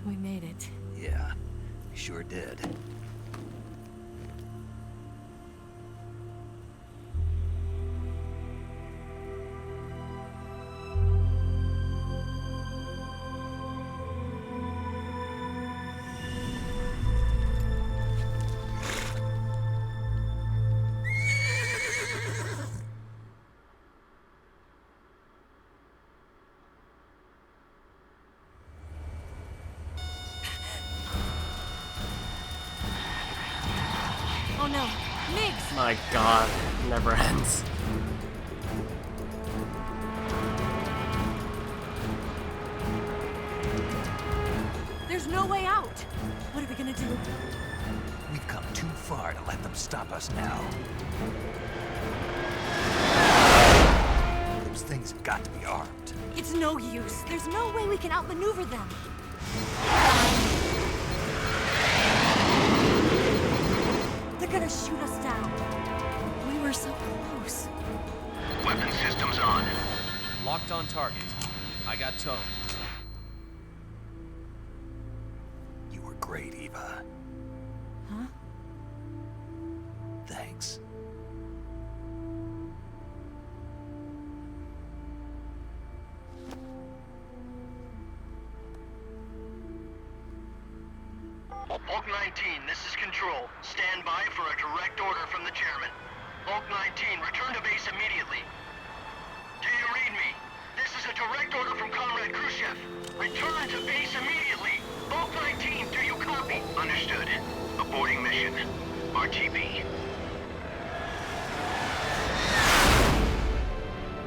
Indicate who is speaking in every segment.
Speaker 1: We made it.
Speaker 2: Yeah, we sure did.
Speaker 1: Oh no, Migs!
Speaker 3: My god, it never ends.
Speaker 1: There's no way out! What are we gonna do?
Speaker 2: We've come too far to let them stop us now. Those things have got to be armed.
Speaker 1: It's no use. There's no way we can outmaneuver them. They're gonna shoot us down. We were so close.
Speaker 4: Weapon systems on.
Speaker 5: Locked on target. I got towed.
Speaker 2: You were great, Eva.
Speaker 1: Huh?
Speaker 2: Thanks.
Speaker 4: Bulk 19, this is Control. Stand by for a direct order from the chairman. Bulk 19, return to base immediately. Do you read me? This is a direct order from Comrade Khrushchev. Return to base immediately. Bulk 19, do you copy? Understood. Aborting mission. RTB.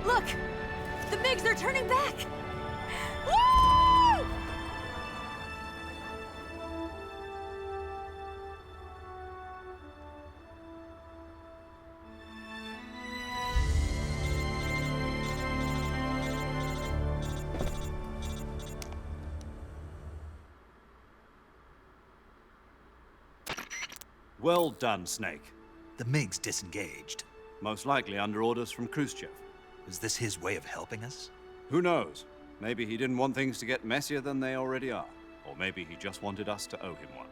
Speaker 1: Look! The MiGs are turning back! Woo!
Speaker 6: Well done, Snake.
Speaker 2: The MiGs disengaged.
Speaker 6: Most likely under orders from Khrushchev.
Speaker 2: Is this his way of helping us?
Speaker 6: Who knows? Maybe he didn't want things to get messier than they already are. Or maybe he just wanted us to owe him one.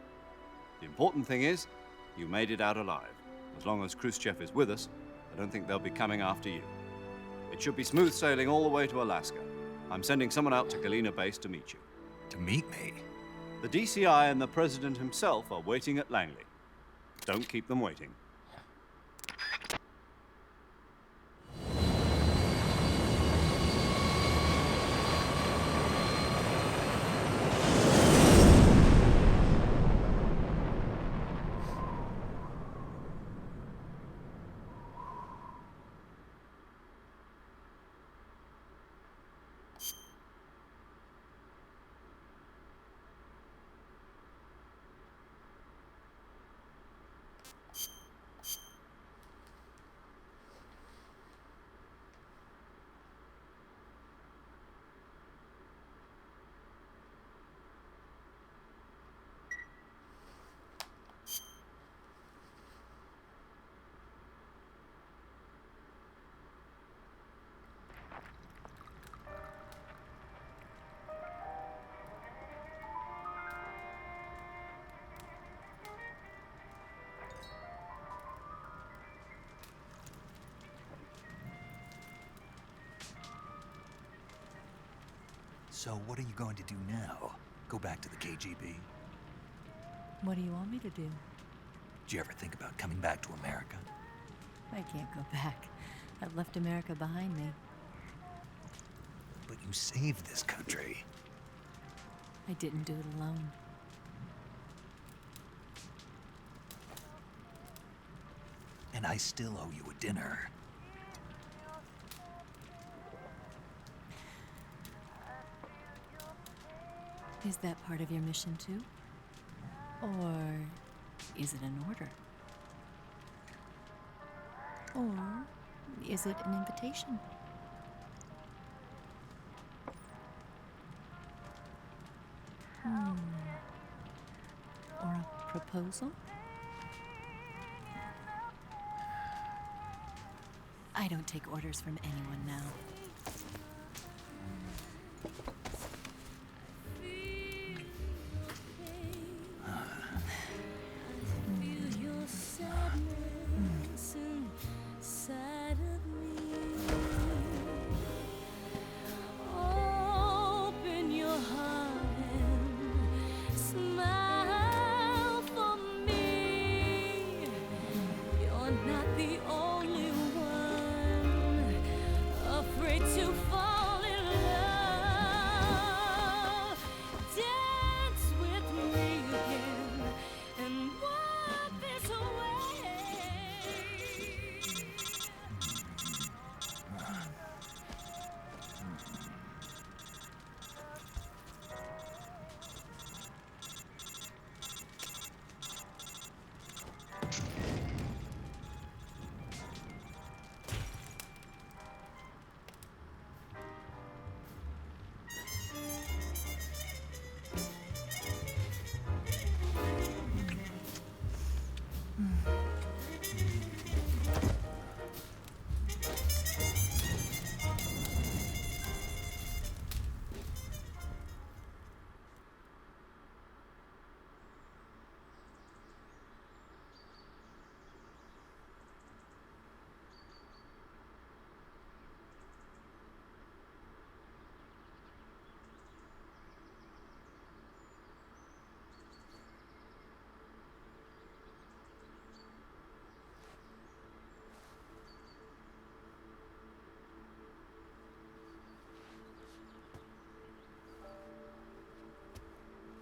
Speaker 6: The important thing is, you made it out alive. As long as Khrushchev is with us, I don't think they'll be coming after you. It should be smooth sailing all the way to Alaska. I'm sending someone out to Galena Base to meet you.
Speaker 2: To meet me?
Speaker 6: The DCI and the President himself are waiting at Langley. Don't keep them waiting.
Speaker 2: So what are you going to do now? Go back to the KGB?
Speaker 1: What do you want me to do?
Speaker 2: Did you ever think about coming back to America?
Speaker 1: I can't go back. I've left America behind me.
Speaker 2: But you saved this country.
Speaker 1: I didn't do it alone.
Speaker 2: And I still owe you a dinner.
Speaker 1: Is that part of your mission too? Or is it an order? Or is it an invitation? Or a proposal? I don't take orders from anyone now.
Speaker 7: Open your heart and smile for me. You're not the only one afraid to fall in love. Dance with me again and wipe this away.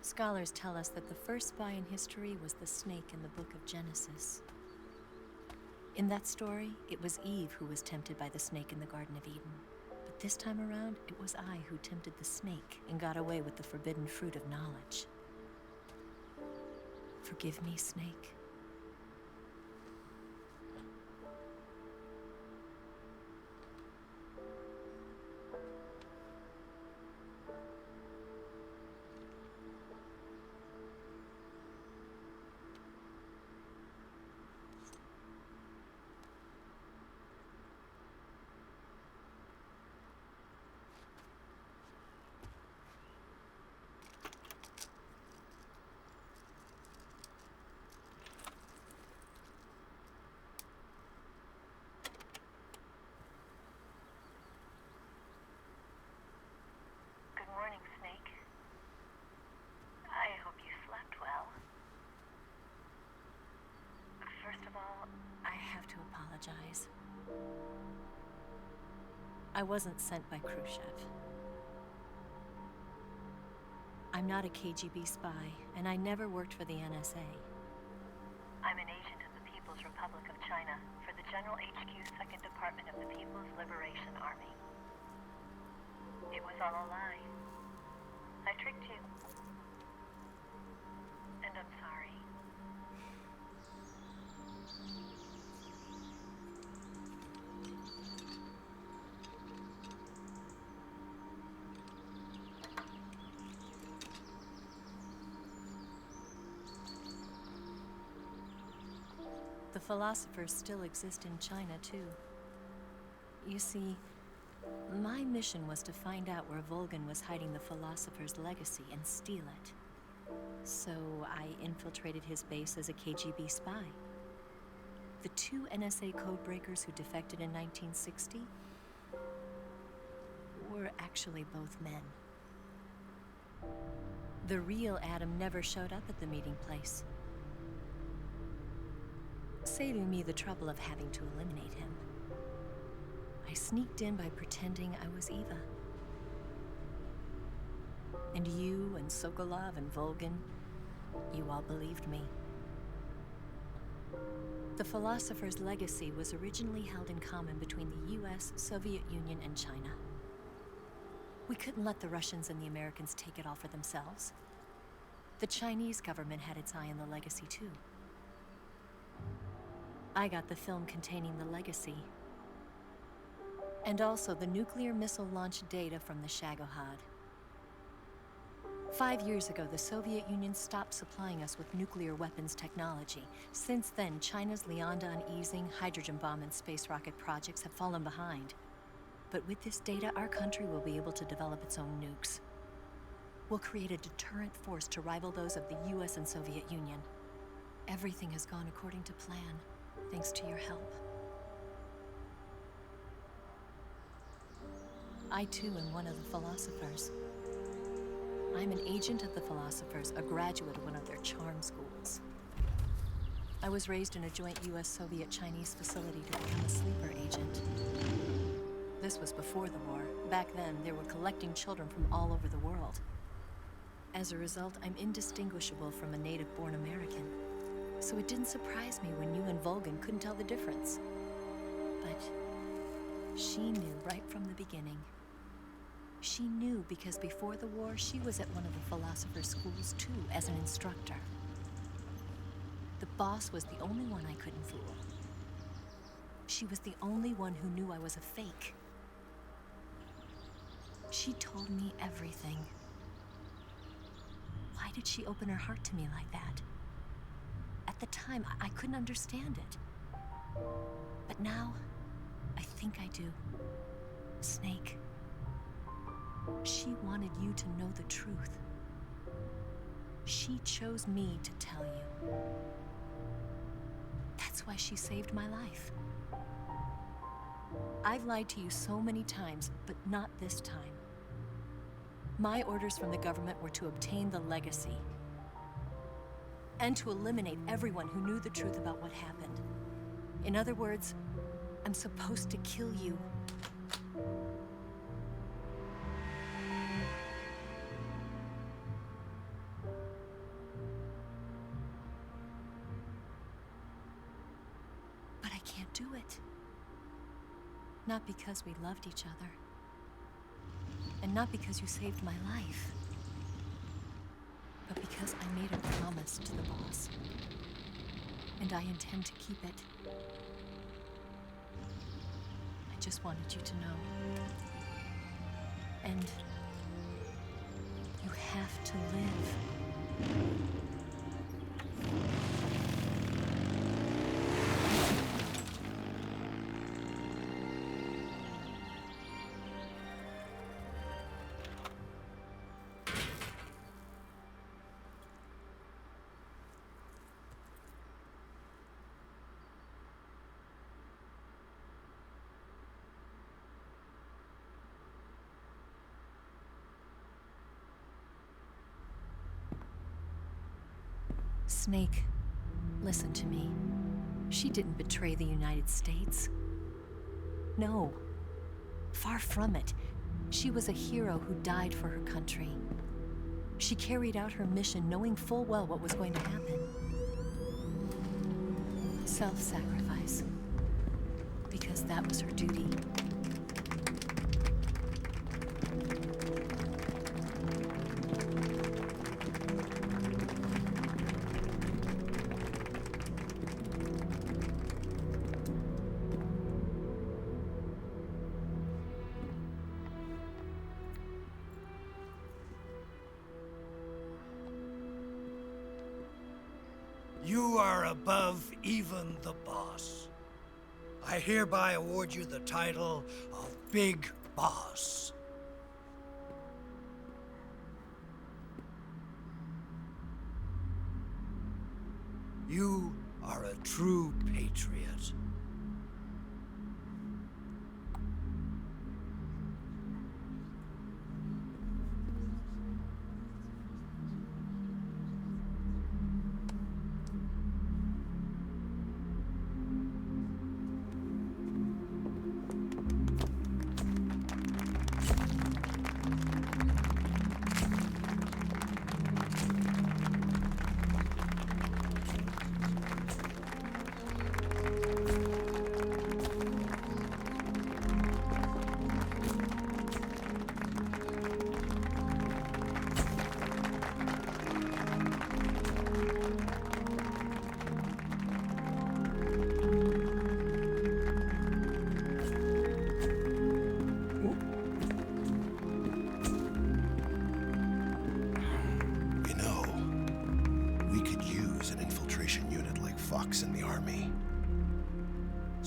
Speaker 1: Scholars tell us that the first spy in history was the snake in the book of Genesis. In that story, it was Eve who was tempted by the snake in the Garden of Eden. But this time around, it was I who tempted the snake and got away with the forbidden fruit of knowledge. Forgive me, snake.
Speaker 7: Good morning, Snake. I hope you slept well. First of all,
Speaker 1: I have to apologize. I wasn't sent by Khrushchev. I'm not a KGB spy, and I never worked for the NSA.
Speaker 7: I'm an agent of the People's Republic of China for the General HQ 2nd Department of the People's Liberation Army. It was all a lie. I tricked you. And I'm sorry.
Speaker 1: The philosophers still exist in China, too. You see, my mission was to find out where Volgan was hiding the philosopher's legacy and steal it. So I infiltrated his base as a KGB spy. The two NSA codebreakers who defected in 1960 were actually both men. The real Adam never showed up at the meeting place, saving me the trouble of having to eliminate him. I sneaked in by pretending I was Eva. And you and Sokolov and Volgan, you all believed me. The philosopher's legacy was originally held in common between the US, Soviet Union, and China. We couldn't let the Russians and the Americans take it all for themselves. The Chinese government had its eye on the legacy, too. I got the film containing the legacy, and also the nuclear missile launch data from the Shagohod. 5 years ago, the Soviet Union stopped supplying us with nuclear weapons technology. Since then, China's Liaodong easing, hydrogen bomb, and space rocket projects have fallen behind. But with this data, our country will be able to develop its own nukes. We'll create a deterrent force to rival those of the US and Soviet Union. Everything has gone according to plan, thanks to your help. I too am one of the philosophers. I'm an agent of the philosophers, a graduate of one of their charm schools. I was raised in a joint US-Soviet-Chinese facility to become a sleeper agent. This was before the war. Back then, they were collecting children from all over the world. As a result, I'm indistinguishable from a native-born American. So it didn't surprise me when you and Volgan couldn't tell the difference. But she knew right from the beginning. She knew because before the war, she was at one of the philosopher's schools too, as an instructor. The boss was the only one I couldn't fool. She was the only one who knew I was a fake. She told me everything. Why did she open her heart to me like that? At the time, I couldn't understand it. But now, I think I do. Snake. She wanted you to know the truth. She chose me to tell you. That's why she saved my life. I've lied to you so many times, but not this time. My orders from the government were to obtain the legacy and to eliminate everyone who knew the truth about what happened. In other words, I'm supposed to kill you. But I can't do it. Not because we loved each other. And not because you saved my life. But because I made a promise to the boss. And I intend to keep it. I just wanted you to know. And you have to live. Snake, listen to me. She didn't betray the United States. No, far from it. She was a hero who died for her country. She carried out her mission knowing full well what was going to happen. Self-sacrifice. Because that was her duty.
Speaker 8: You are above even the boss. I hereby award you the title of Big Boss. You are a true patriot.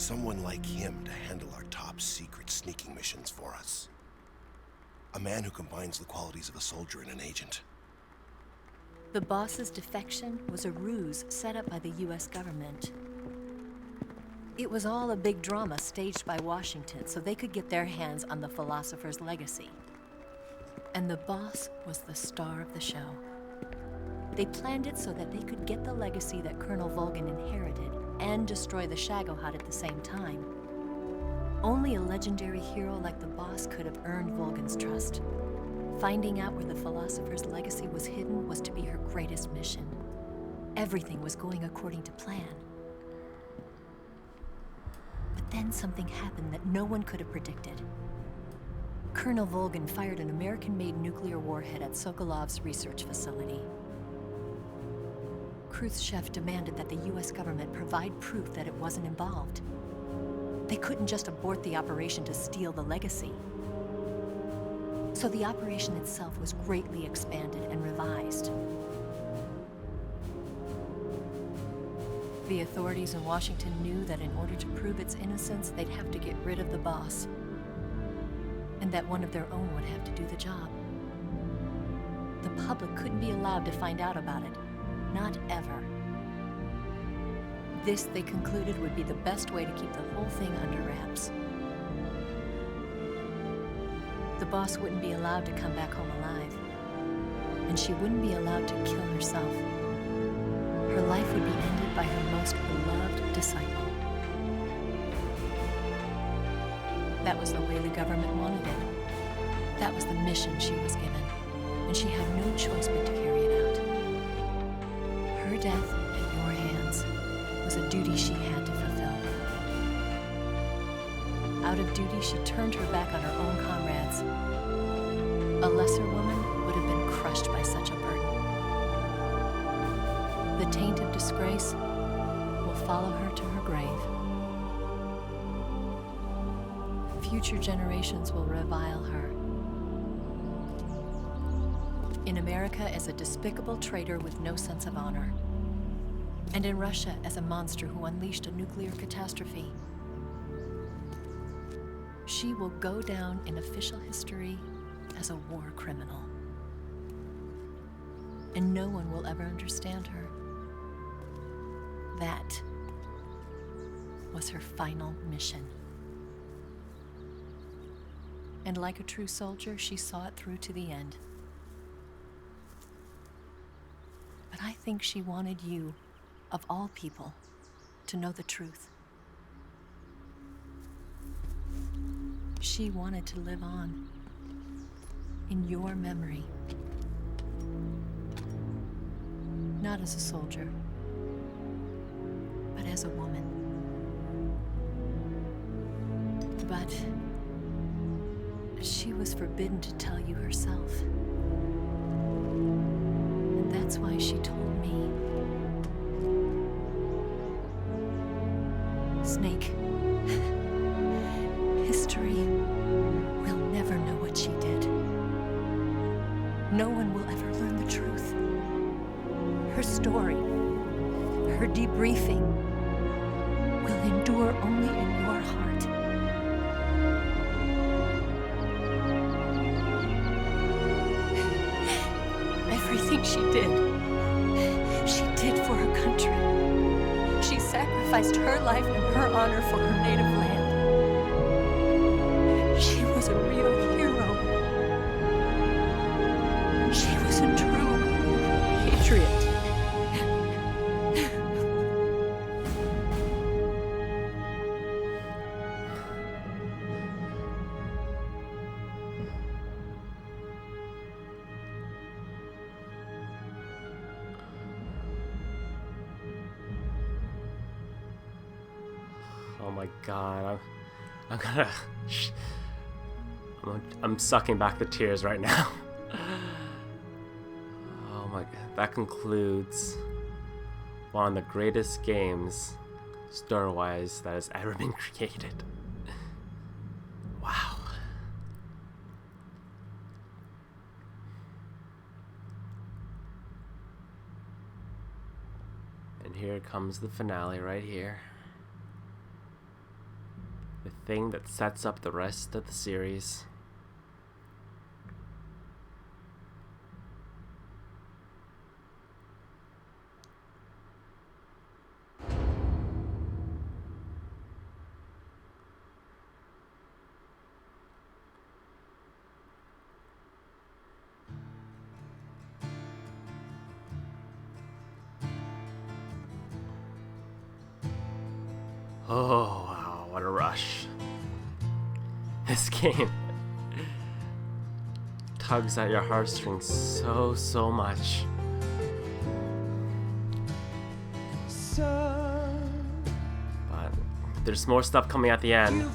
Speaker 9: Someone like him to handle our top secret sneaking missions for us. A man who combines the qualities of a soldier and an agent.
Speaker 1: The boss's defection was a ruse set up by the US government. It was all a big drama staged by Washington so they could get their hands on the philosopher's legacy. And the boss was the star of the show. They planned it so that they could get the legacy that Colonel Volgin inherited and destroy the Shagohod at the same time. Only a legendary hero like the boss could have earned Volgin's trust. Finding out where the philosopher's legacy was hidden was to be her greatest mission. Everything was going according to plan. But then something happened that no one could have predicted. Colonel Volgin fired an American-made nuclear warhead at Sokolov's research facility. Khrushchev demanded that the US government provide proof that it wasn't involved. They couldn't just abort the operation to steal the legacy. So the operation itself was greatly expanded and revised. The authorities in Washington knew that in order to prove its innocence, they'd have to get rid of the boss, and that one of their own would have to do the job. The public couldn't be allowed to find out about it, not ever. This, they concluded, would be the best way to keep the whole thing under wraps. The boss wouldn't be allowed to come back home alive, and she wouldn't be allowed to kill herself. Her life would be ended by her most beloved disciple. That was the way the government wanted it. That was the mission she was given, and she had no choice but to carry it out. Her death at your hands was a duty she had to fulfill. Out of duty, she turned her back on her own comrades. A lesser woman would have been crushed by such a burden. The taint of disgrace will follow her to her grave. Future generations will revile her. In America as a despicable traitor with no sense of honor. And in Russia as a monster who unleashed a nuclear catastrophe. She will go down in official history as a war criminal. And no one will ever understand her. That was her final mission. And like a true soldier, she saw it through to the end. But I think she wanted you, of all people, to know the truth. She wanted to live on in your memory. Not as a soldier, but as a woman. But she was forbidden to tell you herself. And that's why she told me. Snake, history will never know what she did. No one will ever learn the truth. Her story, her debriefing, will endure only in your heart. Everything she did for her country. She sacrificed her life and her honor for her native land. She was a real hero. She was a true patriot.
Speaker 3: Oh my god, I'm sucking back the tears right now. Oh my god, that concludes one of the greatest games, story-wise, that has ever been created. Wow. And here comes the finale right here. the thing that sets up the rest of the series. Oh, wow, what a rush. This game tugs at your heartstrings so much. But there's more stuff coming at the end.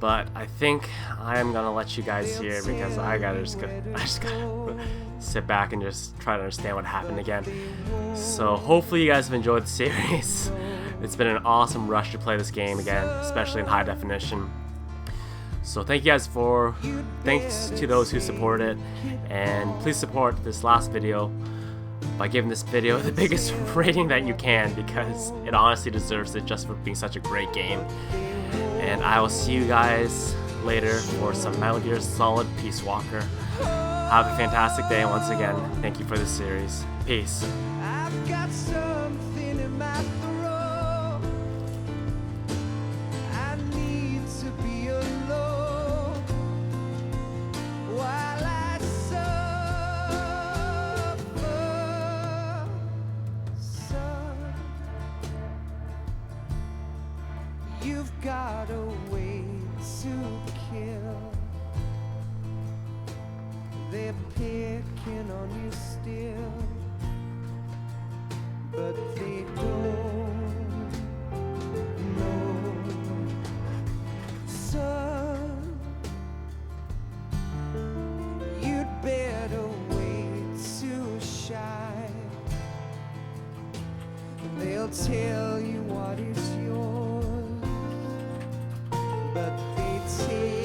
Speaker 3: But I think I am gonna let you guys hear because I just gotta sit back and just try to understand what happened again. So hopefully you guys have enjoyed the series. It's been an awesome rush to play this game again, especially in high definition. So thanks to those who supported it, and please support this last video by giving this video the biggest rating that you can, because it honestly deserves it just for being such a great game. And I will see you guys later for some Metal Gear Solid Peace Walker. Have a fantastic day, and once again, thank you for this series. Peace.
Speaker 10: I've got something in my throat. I need to be alone while I suffer. Son, you've got a way to kill. They're picking on you still, but they don't know. Son, you'd better wait to shine. They'll tell you what is yours, but they take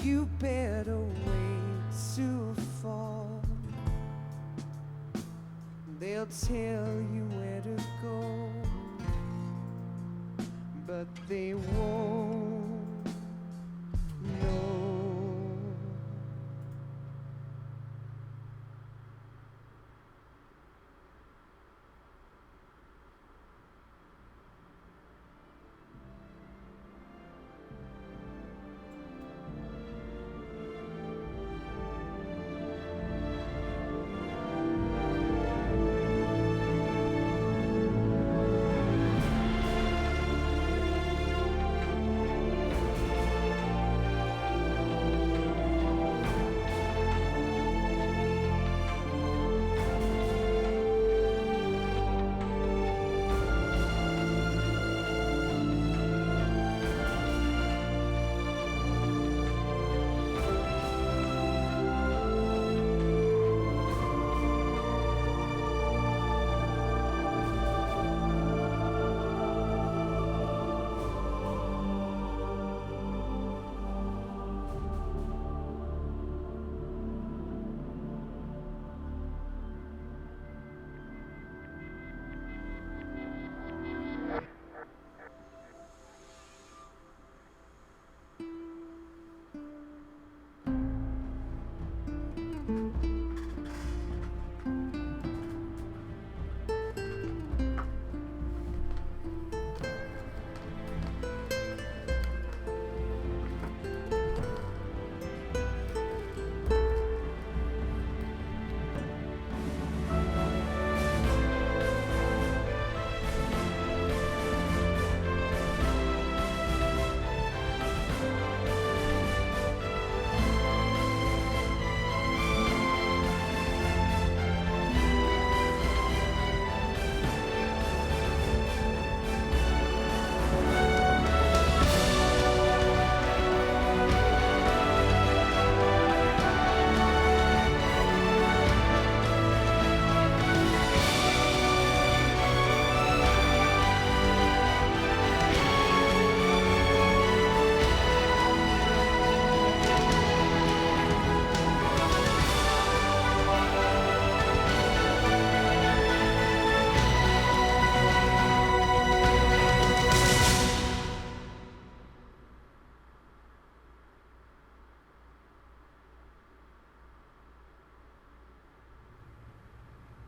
Speaker 10: you better wait to fall. They'll tell you where to go, but they won't know.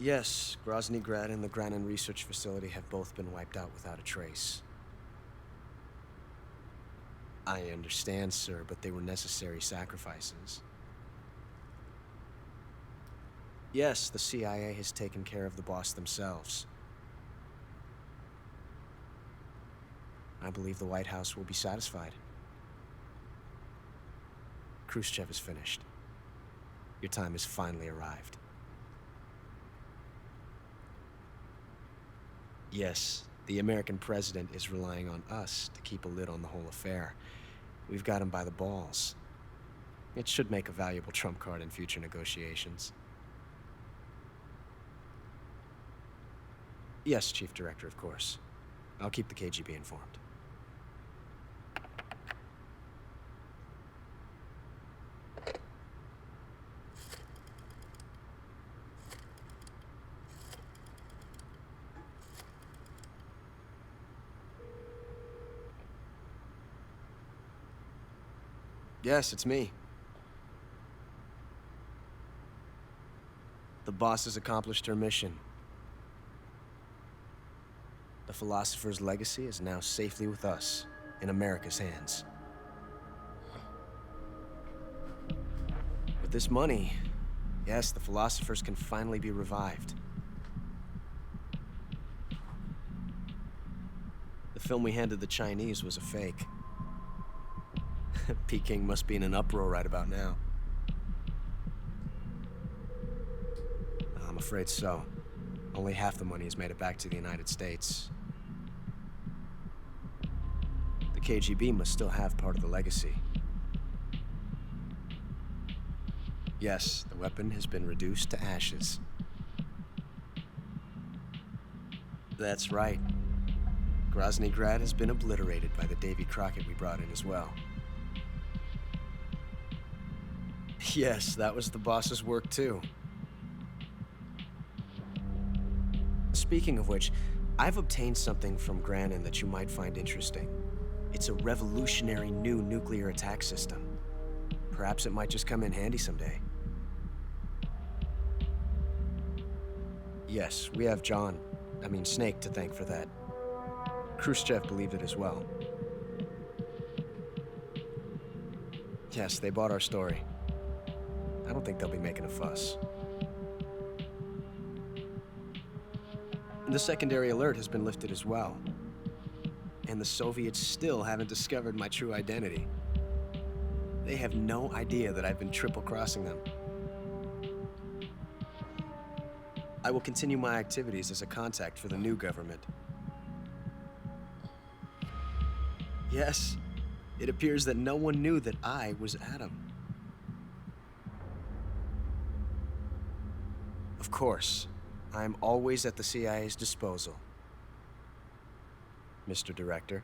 Speaker 11: Yes, Groznygrad and the Granin Research Facility have both been wiped out without a trace. I understand, sir, but they were necessary sacrifices. Yes, the CIA has taken care of the boss themselves. I believe the White House will be satisfied. Khrushchev is finished. Your time has finally arrived. Yes, the American president is relying on us to keep a lid on the whole affair. We've got him by the balls. It should make a valuable trump card in future negotiations. Yes, Chief Director, of course. I'll keep the KGB informed. Yes, it's me. The boss has accomplished her mission. The philosopher's legacy is now safely with us, in America's hands. With this money, yes, the philosophers can finally be revived. The film we handed the Chinese was a fake. Peking must be in an uproar right about now. I'm afraid so. Only half the money has made it back to the United States. The KGB must still have part of the legacy. Yes, the weapon has been reduced to ashes. That's right. Groznygrad has been obliterated by the Davy Crockett we brought in as well. Yes, that was the boss's work too. Speaking of which, I've obtained something from Granin that you might find interesting. It's a revolutionary new nuclear attack system. Perhaps it might just come in handy someday. Yes, we have Snake to thank for that. Khrushchev believed it as well. Yes, they bought our story. I don't think they'll be making a fuss. The secondary alert has been lifted as well. And the Soviets still haven't discovered my true identity. They have no idea that I've been triple-crossing them. I will continue my activities as a contact for the new government. Yes, it appears that no one knew that I was Adam. Of course, I'm always at the CIA's disposal, Mr. Director.